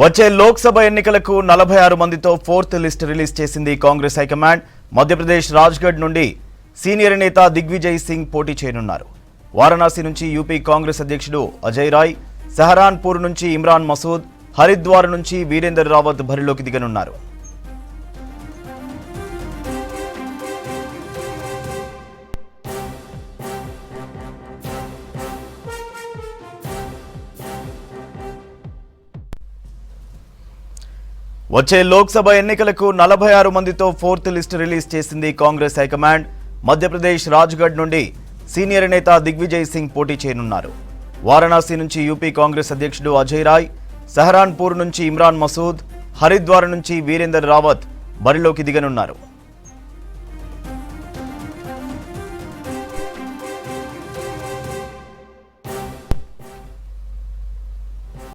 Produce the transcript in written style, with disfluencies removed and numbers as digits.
వచ్చే లోక్సభ ఎన్నికలకు 46 మందితో ఫోర్త్ లిస్ట్ రిలీజ్ చేసింది కాంగ్రెస్ హైకమాండ్. మధ్యప్రదేశ్ రాజ్గఢ్ నుండి సీనియర్ నేత దిగ్విజయ్ సింగ్ పోటీ చేయనున్నారు. వారణాసి నుంచి యూపీ కాంగ్రెస్ అధ్యక్షుడు అజయ్ రాయ్, సహరాన్పూర్ నుంచి ఇమ్రాన్ మసూద్, హరిద్వార్ నుంచి వీరేందర్ రావత్ బరిలోకి దిగనున్నారు. వచ్చే లోక్సభ ఎన్నికలకు 46 మందితో ఫోర్త్ లిస్ట్ రిలీజ్ చేసింది కాంగ్రెస్ హైకమాండ్. మధ్యప్రదేశ్ రాజ్గఢ్ నుండి సీనియర్ నేత దిగ్విజయ్ సింగ్ పోటీ చేయనున్నారు. వారణాసి నుంచి యూపీ కాంగ్రెస్ అధ్యక్షుడు అజయ్ రాయ్, సహరాన్పూర్ నుంచి ఇమ్రాన్ మసూద్, హరిద్వార్ నుంచి వీరేందర్ రావత్ బరిలోకి దిగనున్నారు.